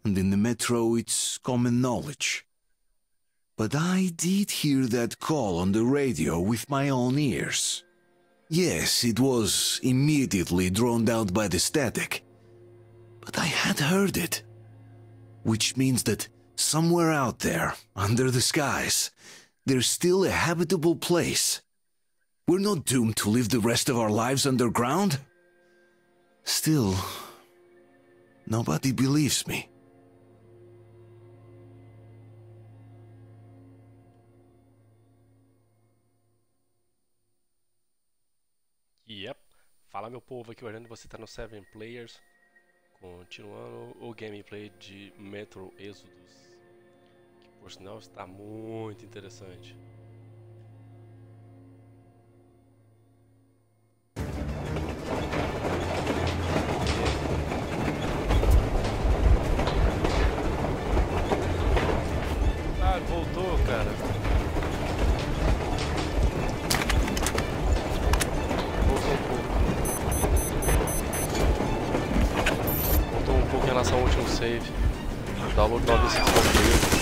and in the metro it's common knowledge. But I did hear that call on the radio with my own ears. Yes, it was immediately drowned out by the static, but I had heard it. Which means that somewhere out there, under the skies, there's still a habitable place. We're not doomed to live the rest of our lives underground. Still, nobody believes me. Yep. Fala, meu povo, aqui olhando, você tá no 7 Players, continuando o gameplay de Metro Exodus, que por sinal está muito interessante. Ah, voltou, cara. Em relação ao último save, o download talvez se desconfie.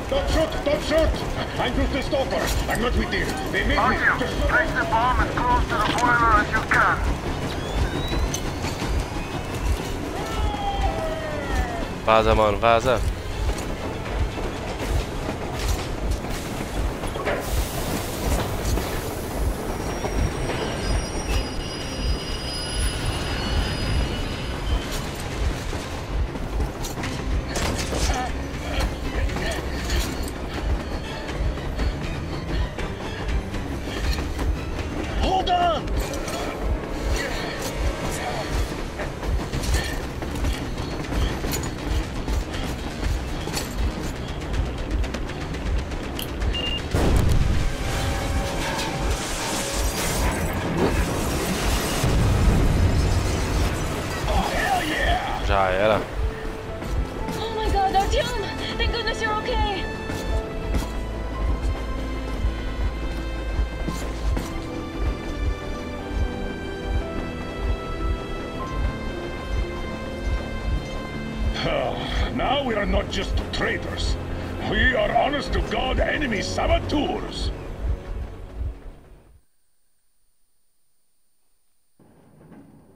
Don't shoot! I'm just a stalker. I'm not with you. They made me. Just place the bomb as close to the boiler as you can. Vaza, mano, vaza. Já era. Oh my god, Artyom! Thank goodness you're okay! Now we are not just traitors. We are honest-to-God enemy saboteurs.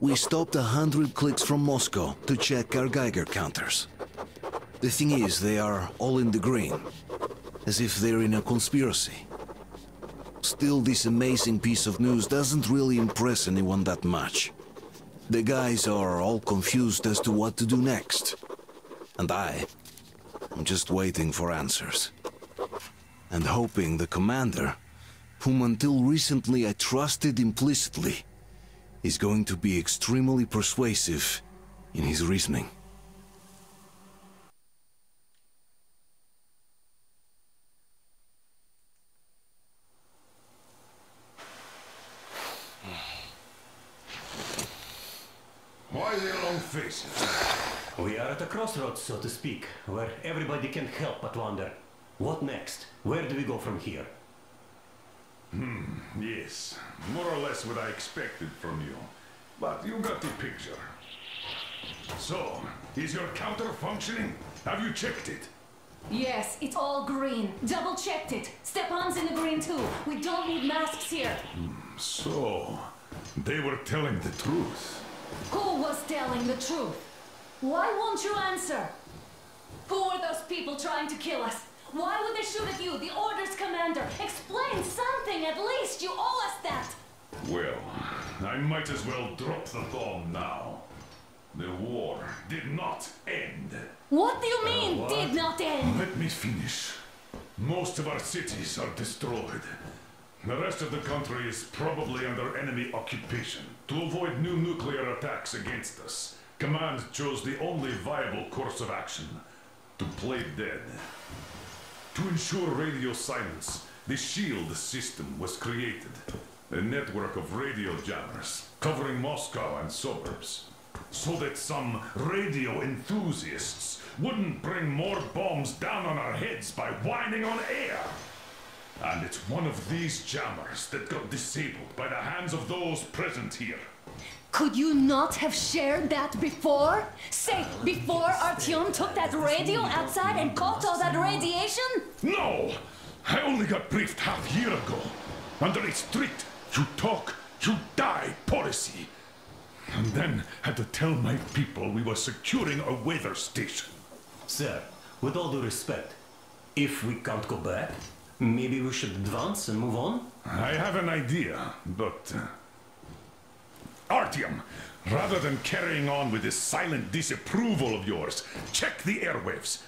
We stopped 100 clicks from Moscow to check our Geiger counters. The thing is, they are all in the green, as if they're in a conspiracy. Still, this amazing piece of news doesn't really impress anyone that much. The guys are all confused as to what to do next. And I'm just waiting for answers. And hoping the commander, whom until recently I trusted implicitly, is going to be extremely persuasive in his reasoning. Why the long faces? We are at a crossroads, so to speak, where everybody can't help but wonder, what next? Where do we go from here? Yes, more or less what I expected from you. But you got the picture. So, is your counter functioning? Have you checked it? Yes, it's all green. Double checked it. Stepan's in the green too. We don't need masks here. So, they were telling the truth. Who was telling the truth? Why won't you answer? Who are those people trying to kill us? Why would they shoot at you, the Order's commander? Explain something, at least! You owe us that! Well, I might as well drop the bomb now. The war did not end. What do you mean, did not end? Let me finish. Most of our cities are destroyed. The rest of the country is probably under enemy occupation. To avoid new nuclear attacks against us, Command chose the only viable course of action: to play dead. To ensure radio silence, the SHIELD system was created. A network of radio jammers covering Moscow and suburbs. So that some radio enthusiasts wouldn't bring more bombs down on our heads by whining on air. And it's one of these jammers that got disabled by the hands of those present here. Could you not have shared that before? Say, before Artyom took that radio outside and caught all that radiation? No! I only got briefed half year ago. Under a strict, you talk, you die policy. And then had to tell my people we were securing a weather station. Sir, with all due respect, if we can't go back, maybe we should advance and move on? I have an idea, but... Artyom, rather than carrying on with this silent disapproval of yours, check the airwaves.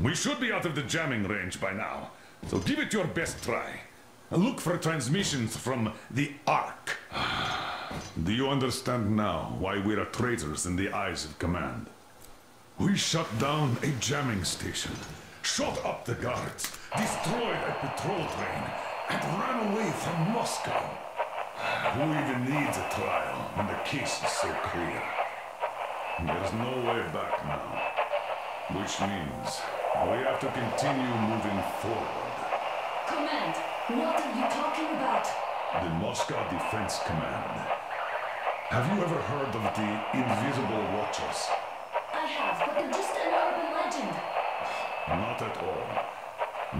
We should be out of the jamming range by now, so give it your best try. Look for transmissions from the Ark. Do you understand now why we're traitors in the eyes of command? We shut down a jamming station, shot up the guards, destroyed a patrol train, and ran away from Moscow. Who even needs a trial when the case is so clear? There's no way back now, which means we have to continue moving forward. Command, what are you talking about? The Moscow Defense Command. Have you ever heard of the Invisible Watchers? I have, but they're just an urban legend. Not at all.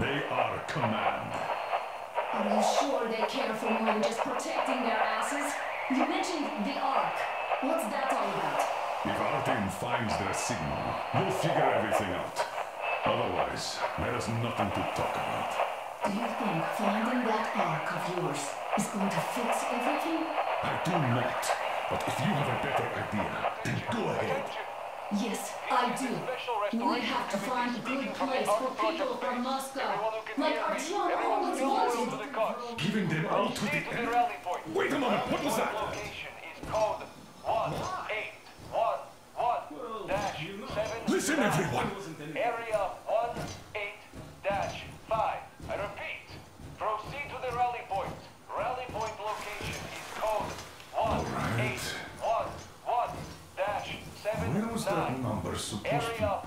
They are command. Are you sure they care for more than just protecting their asses? You mentioned the Ark. What's that all about? If our team finds their signal, we'll figure everything out. Otherwise, there is nothing to talk about. Do you think finding that Ark of yours is going to fix everything? I do not. But if you have a better idea, then go ahead. Yes, I do. We have to find a good place for people from Moscow. Like Artyom always wanted. Giving them all to the enemy? Wait a moment, what was that? Location is code 1811-7. Listen, everyone! Area 18-5. I repeat, proceed to the rally point. Rally point location is code 1811-79. Where was that number supposed to be? Area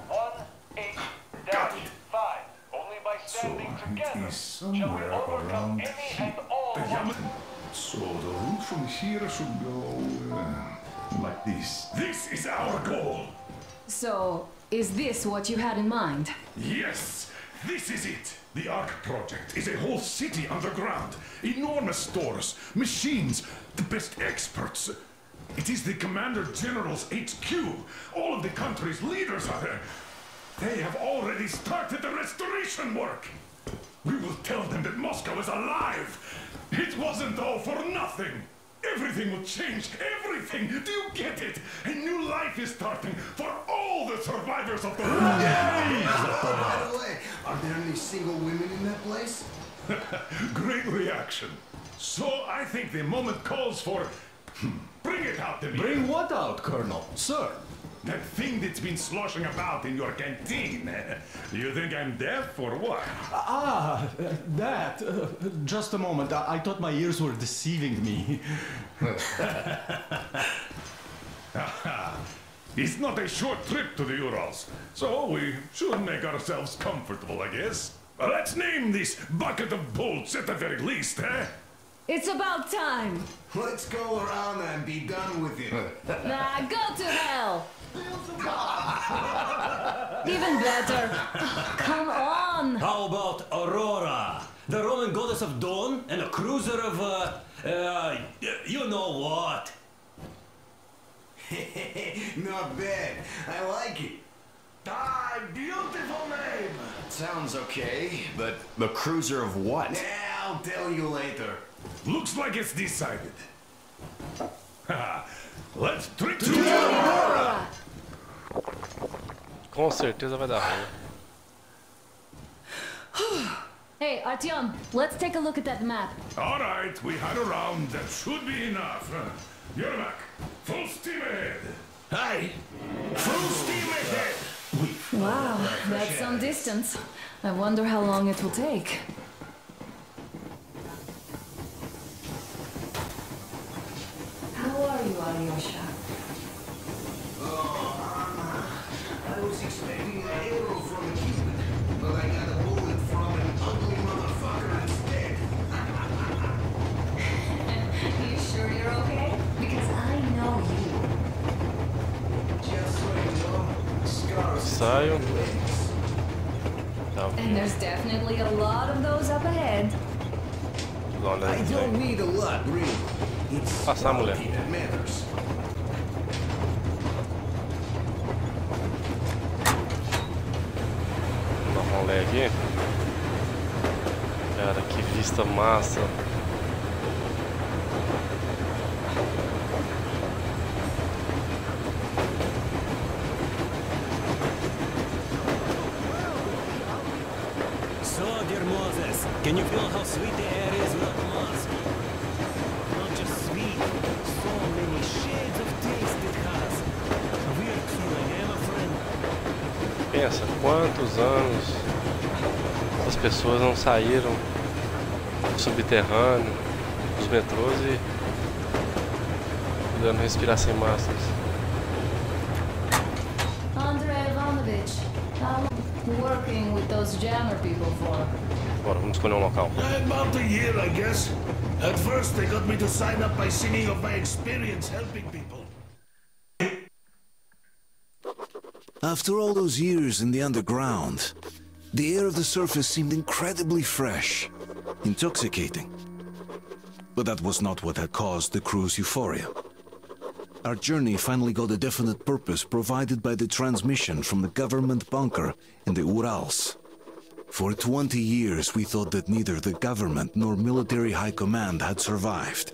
18-5. Only by So standing it together is shall we somewhere overcome around any here. and all The Yaman. So the route from here should go like this. This is our goal. So, is this what you had in mind? Yes, this is it. The Ark project is a whole city underground. Enormous stores, machines, the best experts. It is the Commander General's HQ. All of the country's leaders are there. They have already started the restoration work. We will tell them that Moscow is alive. It wasn't all for nothing. Everything will change. Everything. Do you get it? A new life is starting for all the survivors of the war. By the way, are there any single women in that place? Great reaction. So I think the moment calls for... Bring it out to me. Bring what out, Colonel? Sir? That thing that's been sloshing about in your canteen. You think I'm deaf or what? That. Just a moment. I thought my ears were deceiving me. It's not a short trip to the Urals, so we should make ourselves comfortable, I guess. Let's name this bucket of bolts at the very least, eh? It's about time. Let's go around and be done with it. Nah, go to hell. Even better. Come on. How about Aurora, the Roman goddess of dawn and a cruiser of, you know what? Not bad. I like it. Ah, beautiful name! Sounds okay, but the cruiser of what? Yeah, I'll tell you later. Looks like it's decided. Let's trip to Aurora. Com certeza vai dar ruim. Hey, Artyom, let's take a look at that map. All right, we had a round. That should be enough. You're back. Full steam ahead. Hey! Full steam ahead! Wow, that's some distance. I wonder how long it will take. How are you, Alyosha? I was expecting an arrow from a Cupid, but I got a bullet from an ugly motherfucker instead. You sure you're okay? Because I know you saio. Tá. And there's definitely a lot of those up ahead. I don't need a lot, really. It's Passar, mulher. quality that matters. Vou dar um rolê aqui. Cara, que vista massa. So, dear Moses, can you feel how sweet the air is without the mask? Not just sweet, so many shades of taste it has. Weird feeling, eh, my friend? Pensa, quantos anos as pessoas não saíram do subterrâneo, dos metrôs e podendo respirar sem máscaras. Andrei Ivanovich, how long working with those jammer people for? Bora, vamos escolher um local. About a year, I guess. At first, they got me to sign up by singing of my experience helping people. After all those years in the underground, the air of the surface seemed incredibly fresh, intoxicating. But that was not what had caused the crew's euphoria. Our journey finally got a definite purpose provided by the transmission from the government bunker in the Urals. For 20 years we thought that neither the government nor military high command had survived.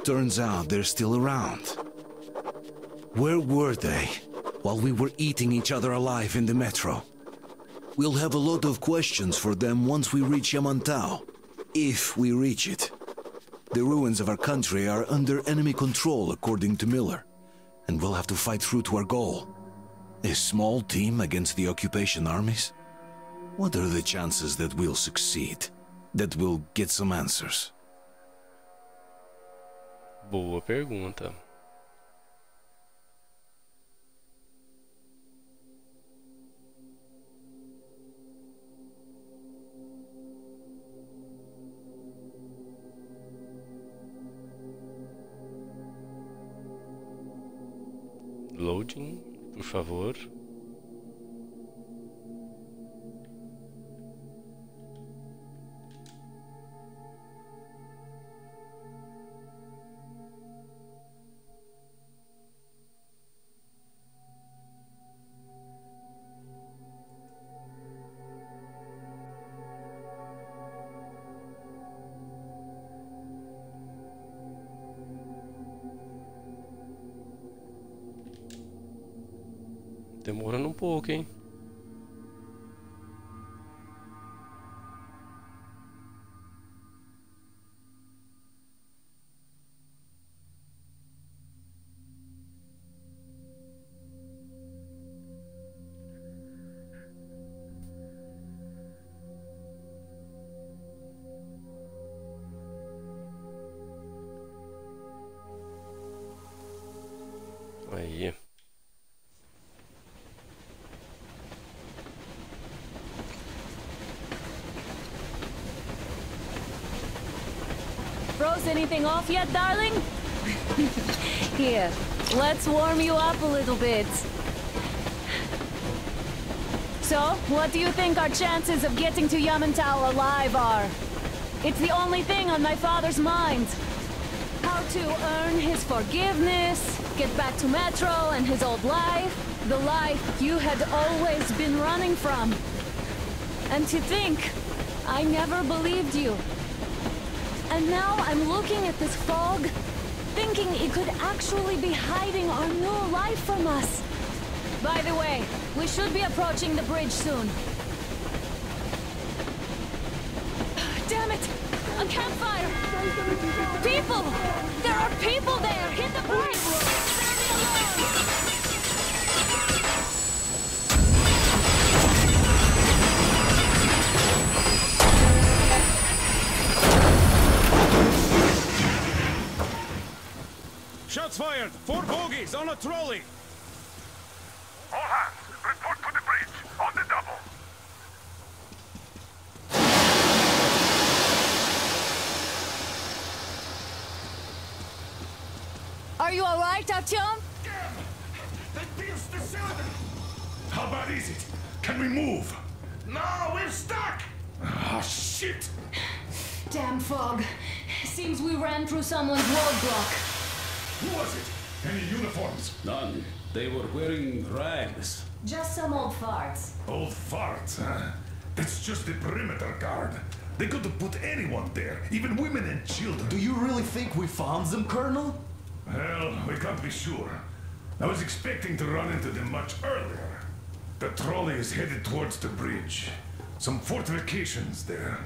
Turns out they're still around. Where were they while we were eating each other alive in the metro? We'll have a lot of questions for them once we reach Yamantau, if we reach it. The ruins of our country are under enemy control, according to Miller, and we'll have to fight through to our goal. A small team against the occupation armies? What are the chances that we'll succeed? That we'll get some answers? Boa pergunta. Loading, por favor. Demorando um pouco, hein? Aí. Froze anything off yet, darling? Here, let's warm you up a little bit. So, what do you think our chances of getting to Yamantau alive are? It's the only thing on my father's mind. How to earn his forgiveness, get back to Metro and his old life, the life you had always been running from. And to think, I never believed you. And now I'm looking at this fog, thinking it could actually be hiding our new life from us. By the way, we should be approaching the bridge soon. Damn it! A campfire! People! There are people there! Hit the brakes! Sound the alarm! Shots fired! 4 bogies on a trolley! All hands, report to the bridge, on the double. Are you alright, Artyom? Damn! They pierced the cylinder! How bad is it? Can we move? No, we're stuck! Ah, shit! Damn fog. Seems we ran through someone's roadblock. Who was it? Any uniforms? None. They were wearing rags. Just some old farts. Old farts, huh? That's just the perimeter guard. They could have put anyone there, even women and children. Do you really think we found them, Colonel? Well, we can't be sure. I was expecting to run into them much earlier. The trolley is headed towards the bridge. Some fortifications there.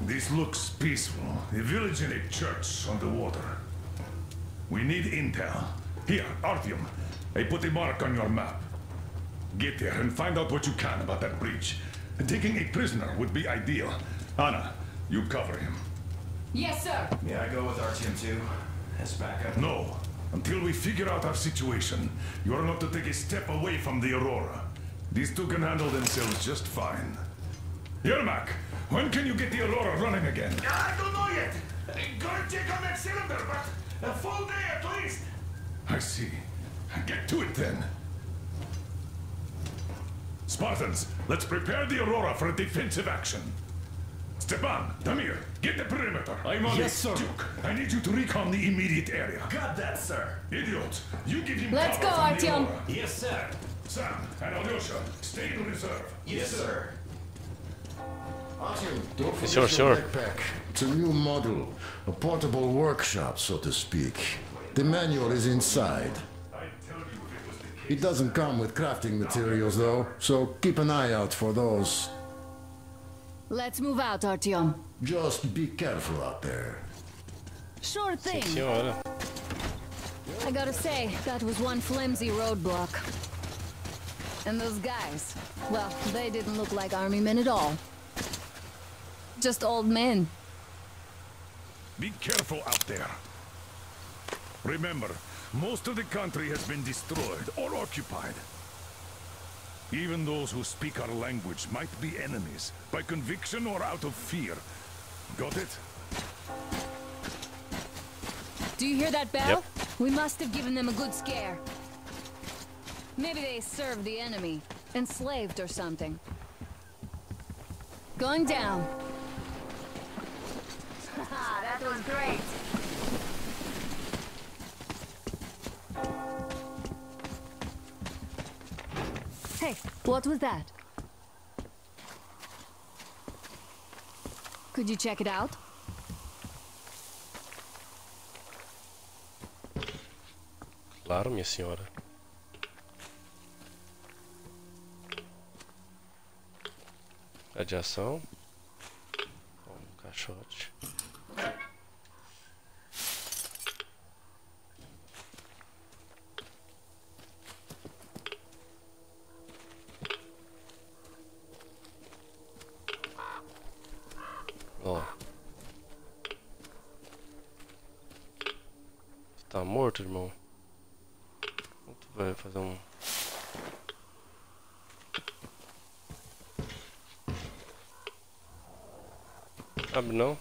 This looks peaceful. A village and a church on the water. We need intel. Here, Artyom. I put a mark on your map. Get there and find out what you can about that bridge. Taking a prisoner would be ideal. Anna, you cover him. Yes, sir. May I go with Artyom too? As backup? No. Until we figure out our situation, you are not to take a step away from the Aurora. These two can handle themselves just fine. Yermak, when can you get the Aurora running again? I don't know yet. Gonna check on that cylinder, but a full day at least. I see. Get to it then. Spartans, let's prepare the Aurora for a defensive action. Stepan, Damir, get the perimeter. I'm on Yes, it. sir. Duke, I need you to recon the immediate area. Got that, sir. Idiot, you give him Let's cover go, from the Artyom. Aurora. Yes, sir. Sam and Alyosha, stay in reserve. Yes, sir. Artyom, don't forget Sure, your sure. backpack. It's a new model, a portable workshop, so to speak. The manual is inside. It doesn't come with crafting materials, though, so keep an eye out for those. Let's move out, Artyom. Just be careful out there. Sure thing. Senhora. I gotta say, that was one flimsy roadblock. And those guys, well, they didn't look like army men at all. Just old men. Be careful out there. Remember, most of the country has been destroyed or occupied. Even those who speak our language might be enemies, by conviction or out of fear. Got it? Do you hear that bell? Yep. We must have given them a good scare. Maybe they served the enemy, enslaved or something. Going down. That was great. Hey, what was that? Could you check it out? Claro, minha senhora. Radiação. Caixote. Ó. Você tá morto, irmão? Ou tu vai fazer um... Abre não?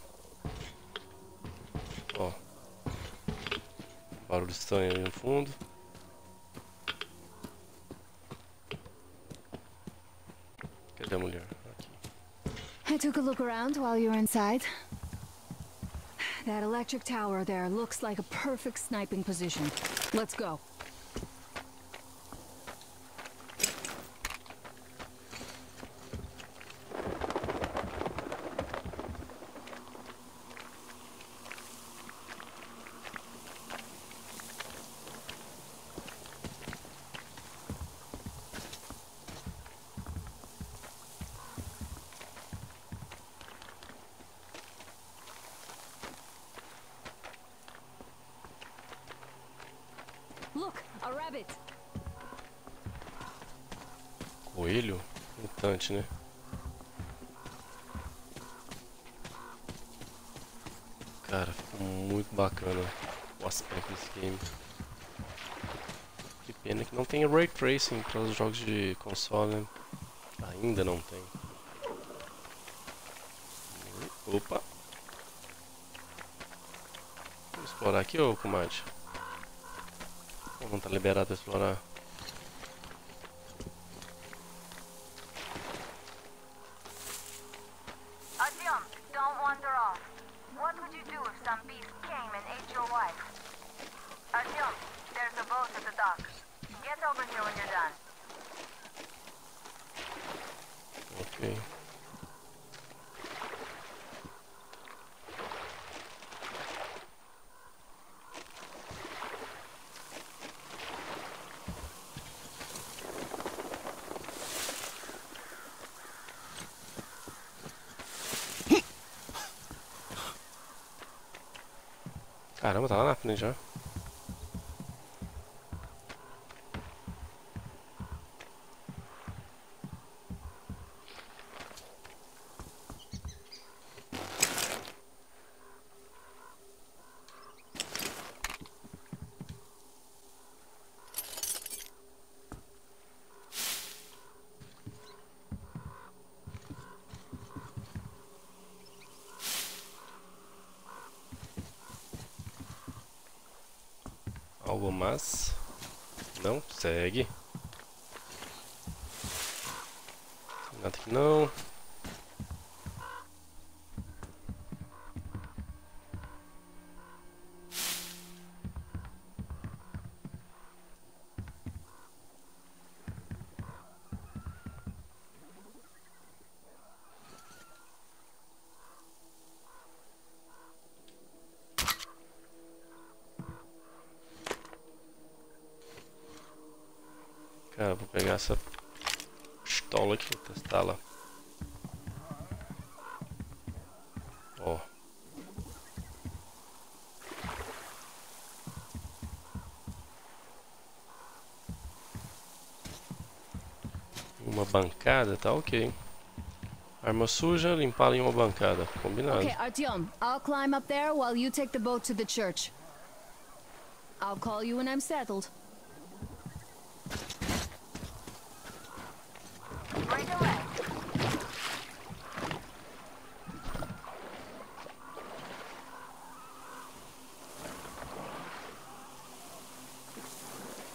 Ó. Barulho estranho ali no fundo. Cadê a mulher? Aqui. I took a look around while you were inside. That electric tower there looks like a perfect sniping position. Let's go. Look, a rabbit. Coelho? Mutante, né? Cara, ficou muito bacana o aspecto desse game. Que pena que não tem Ray Tracing para os jogos de console, né? Ainda não tem. Opa! Vamos explorar aqui, ô comadre? Ou não tá liberado pra explorar? some beast came and ate your wife. Artyom, there's a boat at the dock. Get over here when you're done. Ok. Caramba, tá lá na frente já. Algo mais? Não? Segue. Nada aqui não. Cara, vou pegar essa pistola aqui, testá-la. Ó. Uma bancada, tá ok. Arma suja, limpá-la em uma bancada. Combinado. Okay, Artyom, I'll climb up there while you take the boat to the church. I'll call you when I'm settled. Right away.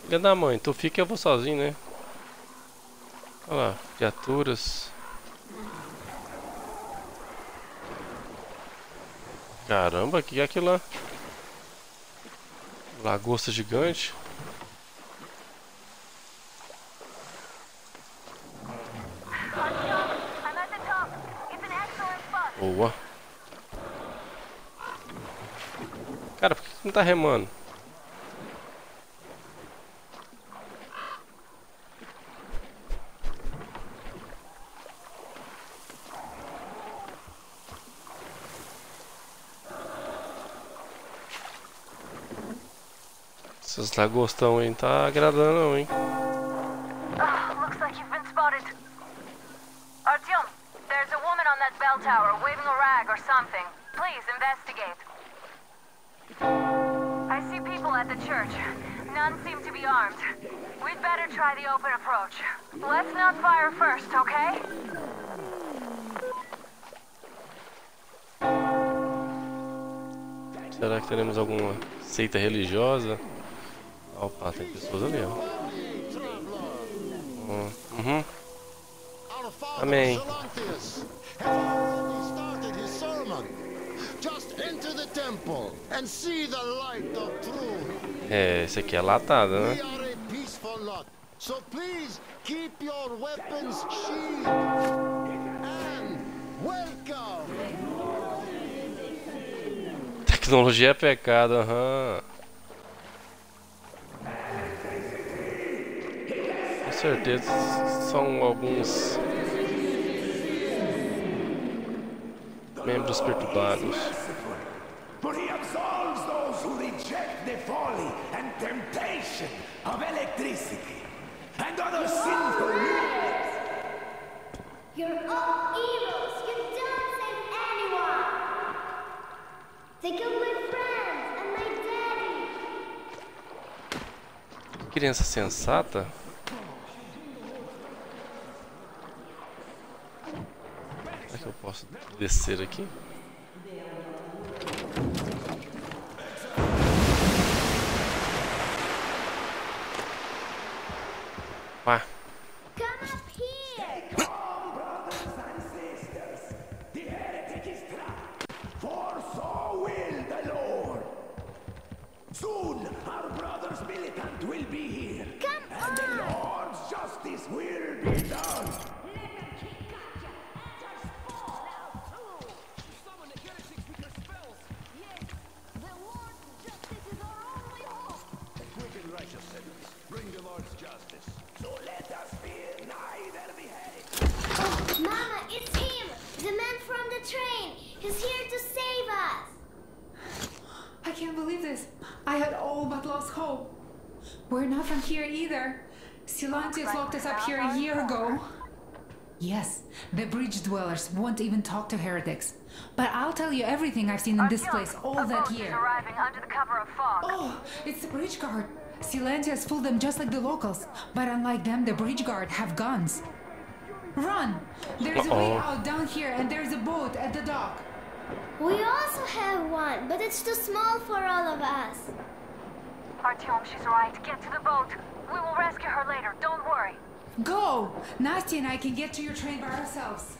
Filha da mãe, tu fica e eu vou sozinho, né? Olha lá, criaturas. Caramba, o que é aquilo lá? Lagosta gigante. Boa. Cara, por que não tá remando? Essas lagostão aí não tá agradando não, hein? Looks like you've been spotted. Artyom, there's a woman on that bell tower waving a rag or something. Please investigate. I see people at the church. None seem to be armed. We'd better try the open approach. Let's not fire first, okay? Será que teremos alguma seita religiosa? Opa, tem pessoas ali, ó. Uhum. Amém. É, esse aqui é latada, né? So please keep your weapons sheathed and welcome. Tecnologia é pecado, aham. Com certeza são alguns membros perturbados. But he absolves those who reject the folly and temptation of electricity and other sinful lusts. You're all evils. You don't save anyone. They killed my friends and my daddy. Criança sensata? Será que eu posso descer aqui? Pá. Come up here. Come, brothers and sisters. The heretic is trapped. For so will the be here. Come And the Lord's justice will be done. A quick and righteous sentence. Bring the Lord's justice. So let us fear neither beheading. Oh, Mama, it's him! The man from the train! He's here to save us! I can't believe this. I had all but lost hope. We're not from here either. Silantius locked us up here a year ago. Yes, the bridge dwellers won't even talk to heretics. But I'll tell you everything I've seen in this place all that year. Arriving under the cover of fog. Oh, it's the bridge guard. Silantius fooled them just like the locals. But unlike them, the bridge guard have guns. Run! There's a way out down here and there's a boat at the dock. We also have one, but it's too small for all of us. Artyom, she's right. Get to the boat. We will rescue her later. Don't worry. Go! Nastya and I can get to your train by ourselves.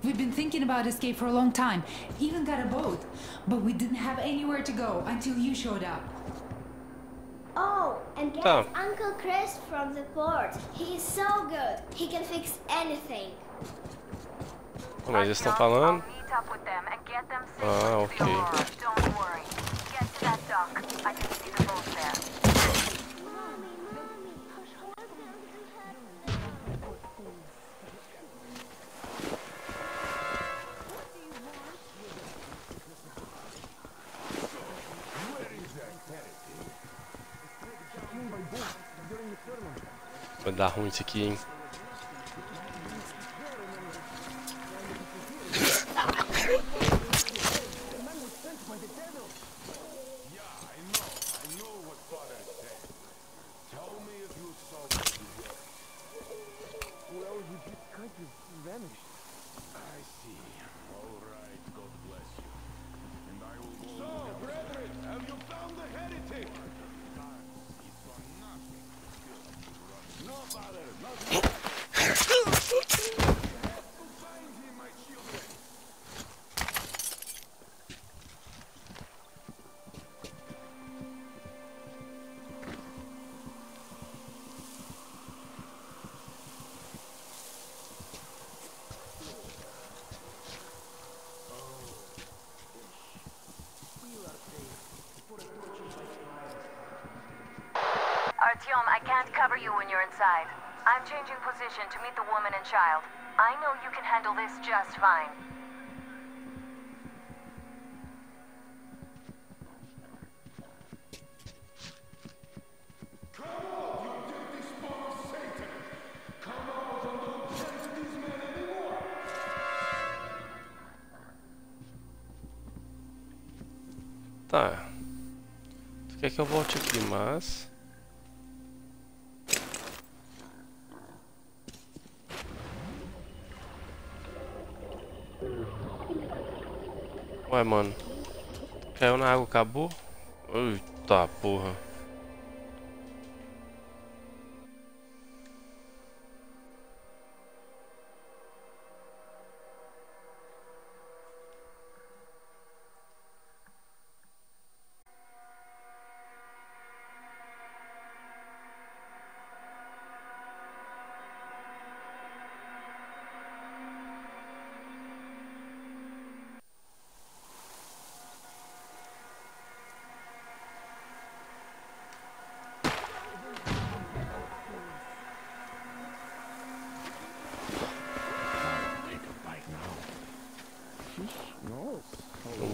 We've been thinking about escape for a long time. Even got a boat. But we didn't have anywhere to go until you showed up. Oh, and get Uncle Chris from the port. He is so good. He can fix anything. Mas eles estão falando? Ah, ok. Don't worry. Get to that dock. I can see the boat there. Vai dar ruim isso aqui, hein? Artyom, I can't cover you when you're inside. I'm changing position to meet the woman and child. I know you can handle this just fine. Tá. Tu quer que eu volte aqui, mas... Ué, mano. Caiu na água, acabou? Eita porra.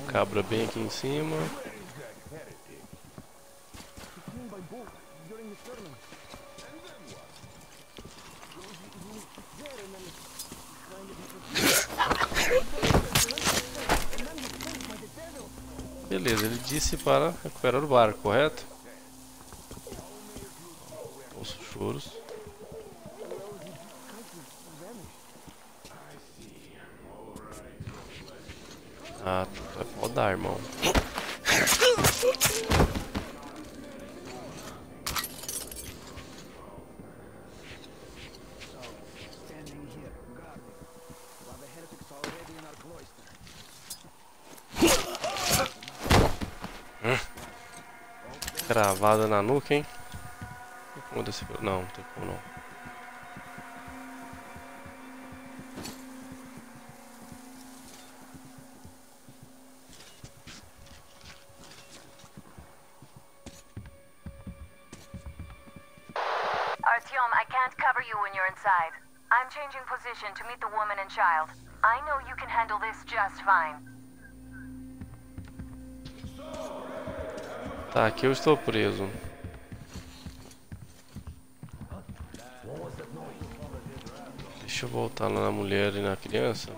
Cabra bem aqui em cima. Beleza, ele disse para recuperar o barco, correto? Os choros. Ah, pode dar, irmão. Cravada na nuca, hein? Não, não tem como não. Artyom, I can't cover you when you're inside. I'm changing position to meet the woman and child. I know you can handle this just fine. Tá, aqui eu estou preso. Deixa eu voltar lá na mulher e na criança.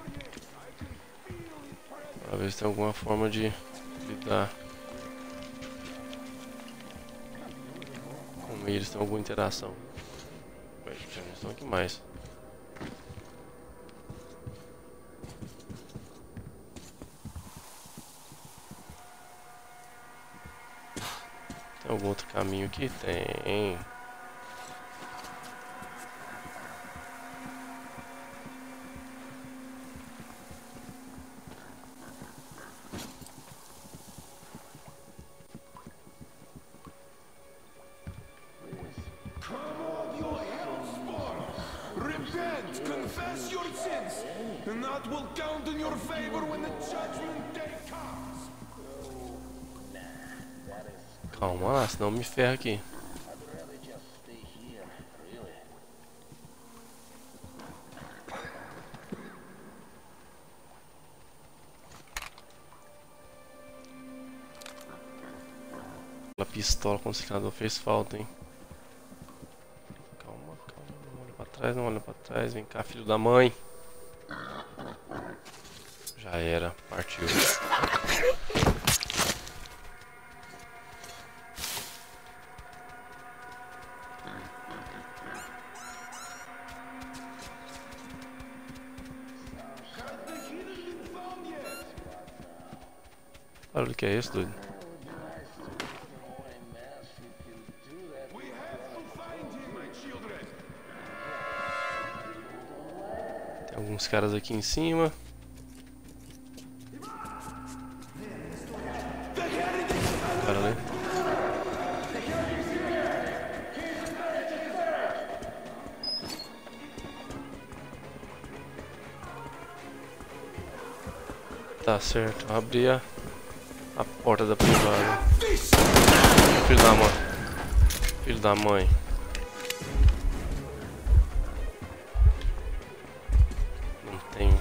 Pra ver se tem alguma forma de lidar com eles, tem alguma interação. Já não estão aqui mais. Tem algum outro caminho aqui? Tem. Confess your sins, and that will count in your favor when the judgment day comes. Calma lá, senão me ferra aqui. A pistola com o secador fez falta, hein? Calma, calma, não olha pra trás, não olha pra trás. Vem cá, filho da mãe. Já era, partiu. Olha o que é isso, doido? Tem alguns caras aqui em cima. Cara ali. Tá certo, abri a porta da privada. Filho da mãe. Filho da mãe. Não tenho.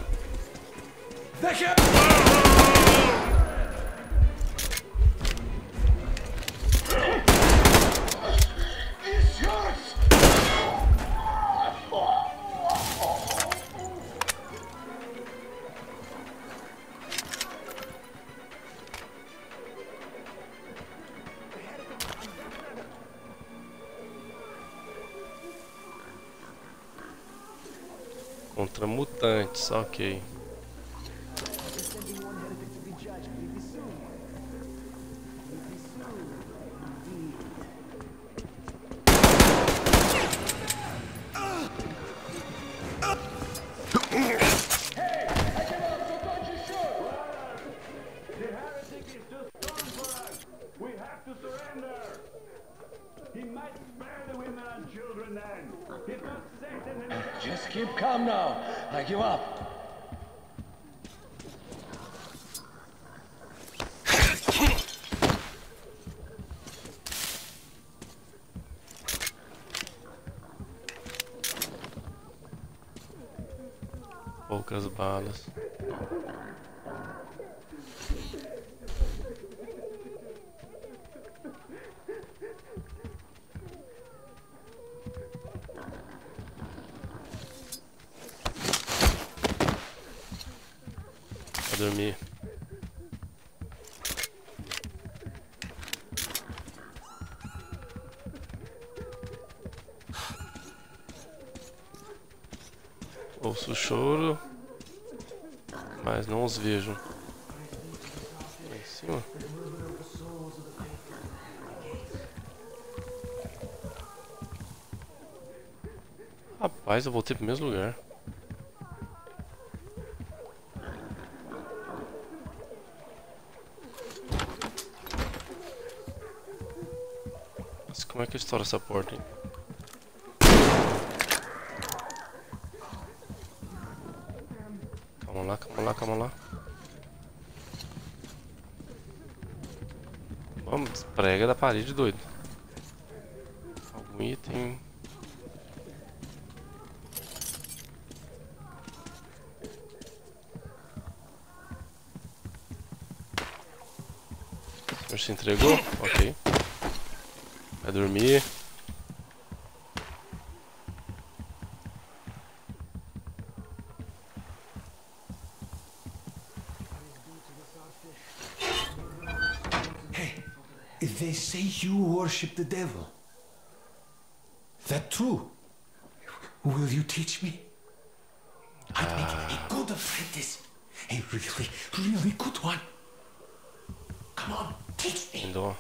Contra mutantes, ok. Just keep calm now. I give up. Poucas balas. Pra dormir. Ouço o choro, mas não os vejo. Lá em cima. Rapaz, eu voltei pro mesmo lugar. Mas como é que eu estouro essa porta, hein? Calma lá, calma lá, calma lá. Vamos, prega da parede, doido. Algum item. O senhor se entregou? Ok. Vai dormir. They say you worship the devil. That true? Will you teach me? I'd make a good apprentice. A really, really good one. Come on, teach me. Dó.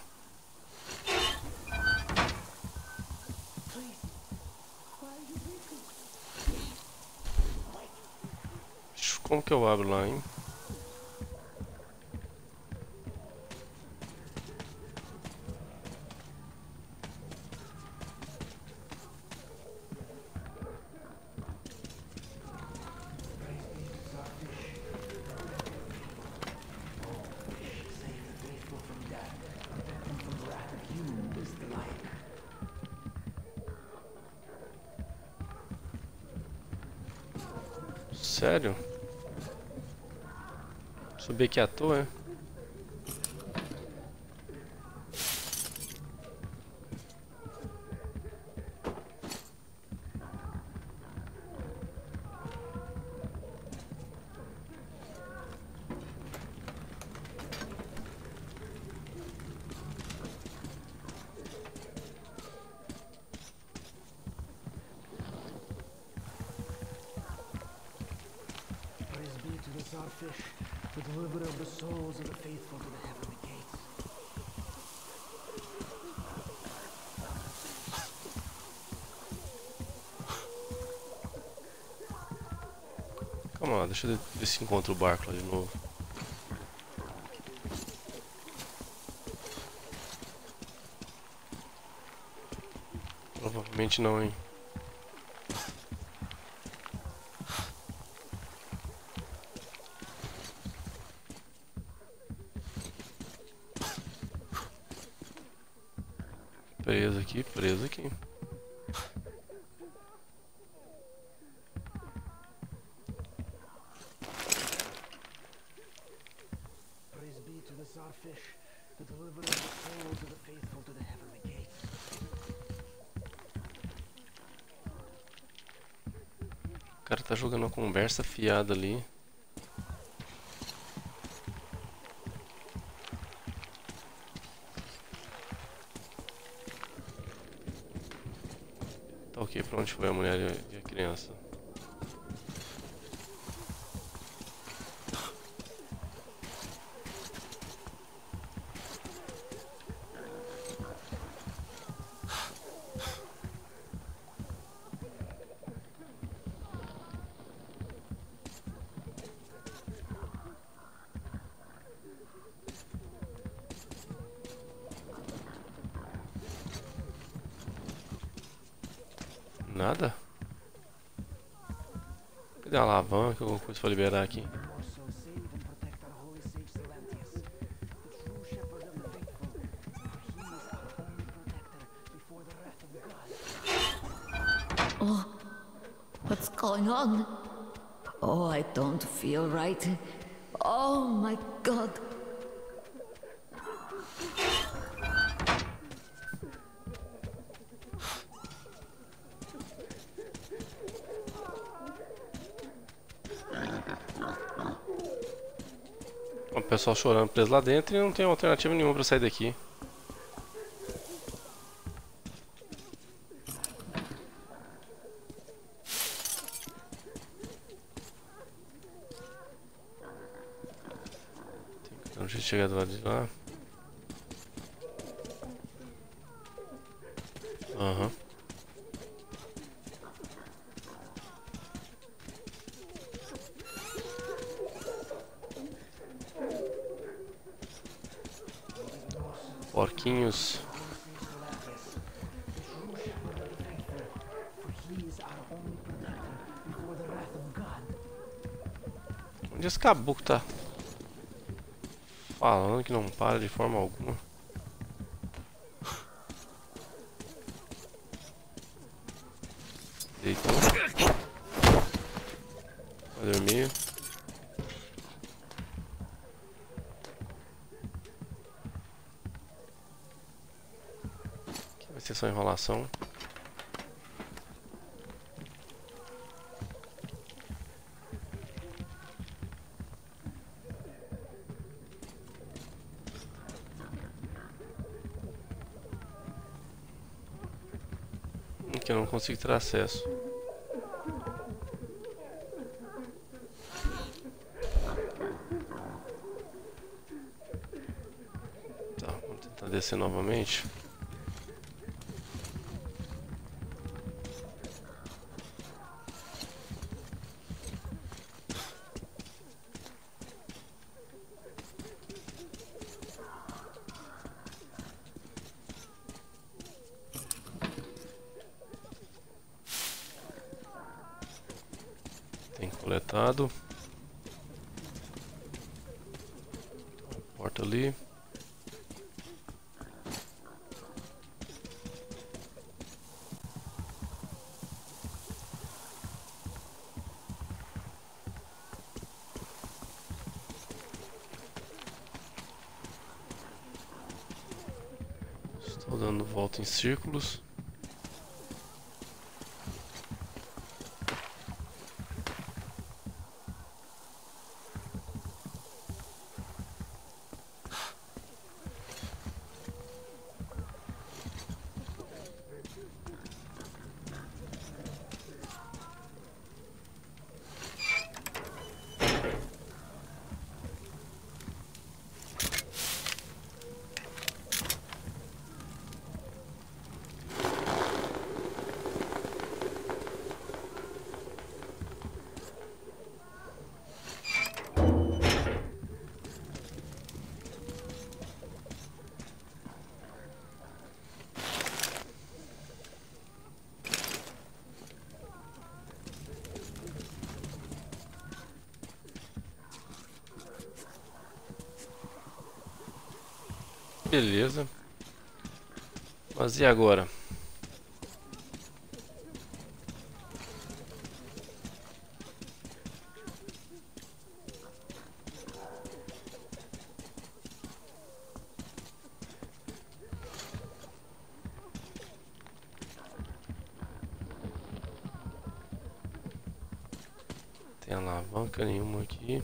Como que eu abro lá, hein? Sério? Subi aqui à toa, é? Starfish, the deliverer of the souls of the faithful to the heavenly gates. Calma lá, deixa eu ver se encontra o barco lá de novo. Provavelmente não, hein. Preso aqui, preso aqui. Praise be to the Starfish, the deliverer of the souls of the faithful to the heavenly gates. O cara tá jogando uma conversa fiada ali. Tá ok, pra onde foi a mulher e a criança? Nada? Cadê a alavanca? Alguma coisa pra liberar aqui? Oh, what's going on? Oh, I don't feel right. Oh my God. O pessoal chorando preso lá dentro e não tem alternativa nenhuma pra sair daqui. Tem que dar um jeito de chegar do lado de lá. Aham. Porquinhos. Onde esse caboclo tá falando que não para de forma alguma? Deitou. Vai dormir. Aqui vai ser só enrolação. Que eu não consigo ter acesso. Tá, vamos tentar descer novamente. Tem coletado. Porta ali. Estou dando volta em círculos. Beleza. Mas e agora? Tem alavanca nenhuma aqui.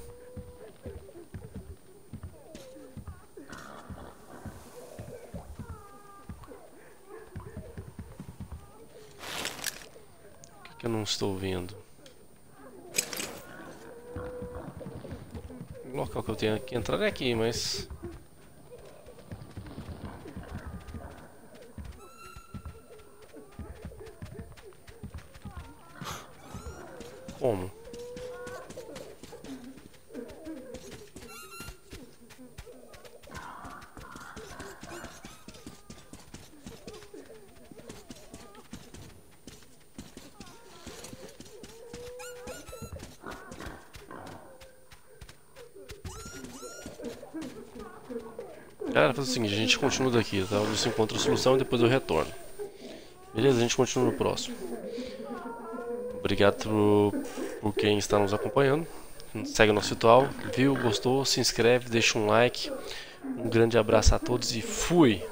Que eu não estou vendo. O local que eu tenho que entrar é aqui, mas... Como? Cara, faz o seguinte, a gente continua daqui, tá? Você encontra a solução e depois eu retorno. Beleza? A gente continua no próximo. Obrigado por quem está nos acompanhando. Segue o nosso ritual, viu, gostou, se inscreve, deixa um like. Um grande abraço a todos e fui!